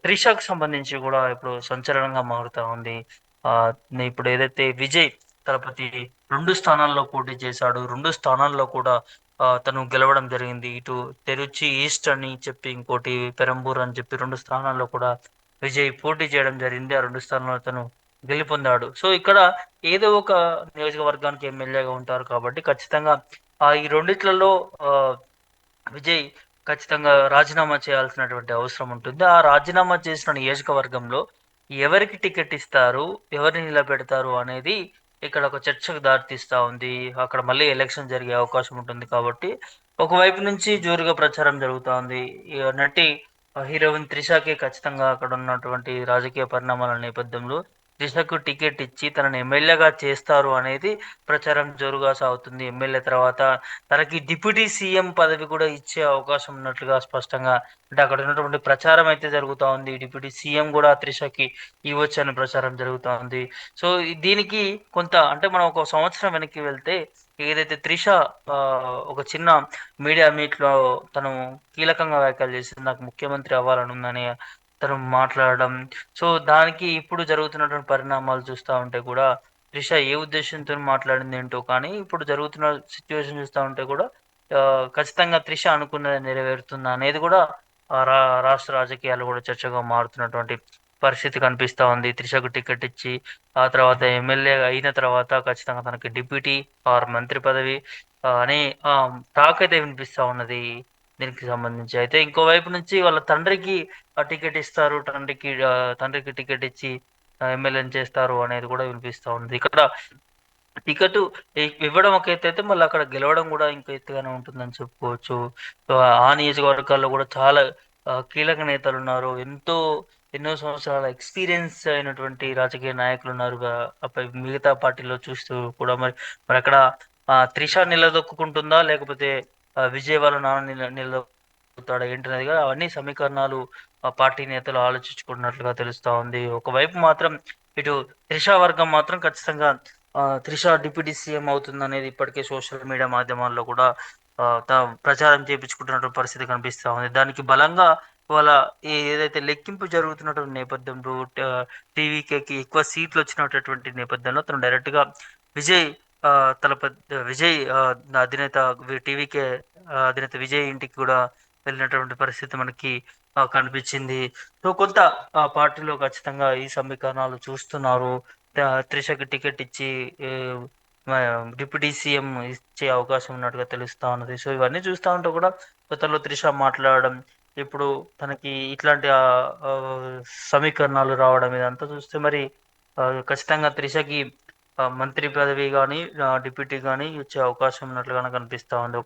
త్రిషకు సంబంధించి గూడా ఇప్పుడు సంచలనంగా మారుతా ఉంది. ఆహ్, ఇప్పుడు ఏదైతే విజయ్ తలపతి 2 స్థానాల్లో పోటీ చేశాడు. 2 స్థానాల్లో కూడా తను గెలవడం జరిగింది. ఇటు తిరుచి ఈస్ట్ అని చెప్పి, ఇంకోటి పెరంబూర్ అని చెప్పి 2 స్థానాల్లో కూడా విజయ్ పోటీ చేయడం జరిగింది. ఆ 2 స్థానాల్లో తను గెలుపొందాడు. సో, ఇక్కడ ఏదో ఒక నియోజకవర్గానికి ఎమ్మెల్యేగా ఉంటారు కాబట్టి ఖచ్చితంగా ఈ రెండిట్లలో ఆహ్ విజయ్ ఖచ్చితంగా రాజీనామా చేయాల్సినటువంటి అవసరం ఉంటుంది. ఆ రాజీనామా చేసిన నియోజకవర్గంలో ఎవరికి టికెట్ ఇస్తారు? ఎవరిని నిలబెడతారు? అనేది ఇక్కడ ఒక చర్చకు దారితీస్తా ఉంది. అక్కడ మళ్ళీ ఎలక్షన్ జరిగే అవకాశం ఉంటుంది కాబట్టి, ఒకవైపు నుంచి జోరుగా ప్రచారం జరుగుతా ఉంది. నటి హీరోయిన్ 'త్రిషకి' ఖచ్చితంగా అక్కడ ఉన్నటువంటి రాజకీయ పరిణామాల నేపథ్యంలో 'త్రిషకు' టికెట్ ఇచ్చి తనని ఎమ్మెల్యేగా చేస్తారు అనేది ప్రచారం జోరుగా సాగుతుంది. ఎమ్మెల్యే తర్వాత తనకి డిప్యూటీ సీఎం పదవి కూడా ఇచ్చే అవకాశం ఉన్నట్లుగా స్పష్టంగా అంటే అక్కడ ఉన్నటువంటి ప్రచారం అయితే జరుగుతా ఉంది. డిప్యూటీ సీఎం కూడా త్రిషకి ఇవ్వొచ్చని ప్రచారం జరుగుతా ఉంది. సో, దీనికి కొంత అంటే మనం ఒక సంవత్సరం వెనక్కి వెళ్తే ఏదైతే త్రిష ఒక చిన్న మీడియా మీట్‌లో తను కీలకంగా వ్యాఖ్యలు చేసింది. నాకు ముఖ్యమంత్రి అవ్వాలనుందని తను మాట్లాడడం. సో, దానికి ఇప్పుడు జరుగుతున్నటువంటి పరిణామాలు చూస్తా ఉంటే కూడా త్రిష ఏ ఉద్దేశ్యంతోని మాట్లాడిందేంటో కానీ, ఇప్పుడు జరుగుతున్న సిట్యుయేషన్ చూస్తా ఉంటే కూడా ఖచ్చితంగా త్రిష అనుకున్నది నెరవేరుతుందా అనేది కూడా రాష్ట్ర రాజకీయాల్లో కూడా చర్చగా మారుతున్నటువంటి పరిస్థితి కనిపిస్తా ఉంది. త్రిషకు టికెట్ ఇచ్చి, ఆ తర్వాత ఎమ్మెల్యే అయిన తర్వాత ఖచ్చితంగా తనకి డిప్యూటీ మంత్రి పదవి అనే టాక్ అయితే వినిపిస్తా ఉన్నది దీనికి సంబంధించి. అయితే ఇంకోవైపు నుంచి వాళ్ళ తండ్రికి టికెట్ ఇస్తారు. తండ్రికి టికెట్ ఇచ్చి ఎమ్మెల్యేని చేస్తారు అనేది కూడా వినిపిస్తా ఉంది. ఇక్కడ టికెటు ఇవ్వడం ఒక ఎత్తైతే మళ్ళీ అక్కడ గెలవడం గూడా ఇంకో ఎత్తుగానే ఉంటుందని చెప్పుకోవచ్చు. సో, ఆ నియోజకవర్గాల్లో గూడా చాలా కీలక నేతలున్నారు. ఎన్నో సంవత్సరాల ఎక్స్‌పీరియన్స్ అయినటువంటి రాజకీయ నాయకులున్నారు. మిగతా పార్టీలో చూస్తూ కూడా మరక్కడ 'త్రిష' నిలదొక్కుకుంటుందా? లేకపోతే విజయ్ వాళ్ళ నాన్న నిలదొక్కుతాడా ఏంటనేదిగా అవన్నీ సమీకరణాలు పార్టీ నేతలు ఆలోచించుకుంటున్నట్లుగా తెలుస్తా ఉంది. ఒకవైపు మాత్రం ఇటు 'త్రిష' వర్గం మాత్రం ఖచ్చితంగా 'త్రిష' డిప్యూటీ సీఎం అవుతుందనేది ఇప్పటికే సోషల్ మీడియా మాధ్యమాల్లో కూడా ఆహ్, త ప్రచారం చేపించుకుంటున్నటువంటి పరిస్థితి కనిపిస్తా ఉంది. దానికి బలంగా ఇవాళ ఏదైతే లెక్కింపు జరుగుతున్నటువంటి నేపథ్యంలో టీవీకేకి ఎక్కువ సీట్లొచ్చినటువంటి నేపథ్యంలో తను డైరెక్ట్‌గా విజయ్ విజయ్ అధినేత టీవీకే అధినేత విజయ్ ఇంటికి కూడా వెళ్ళినటువంటి పరిస్థితి మనకి కనిపించింది. సో, కొంత పార్టీలో ఖచ్చితంగా ఈ సమీకరణాలు చూస్తున్నారు. త్రిషకి టికెట్ ఇచ్చి ఈ మ డిప్యూటీ సీఎం ఇచ్చే అవకాశం ఉన్నట్టుగా తెలుస్తా ఉన్నది. సో, ఇవన్నీ చూస్తా ఉంటే కూడా గతంలో త్రిష మాట్లాడడం, ఇప్పుడు తనకి ఇట్లాంటి సమీకరణాలు రావడం ఇదంతా చూస్తే మరి ఖచ్చితంగా త్రిషకి మంత్రి పదవి గాని, డిప్యూటీ గాని ఇచ్చే అవకాశం ఉన్నట్లుగానే కనిపిస్తా ఉంది.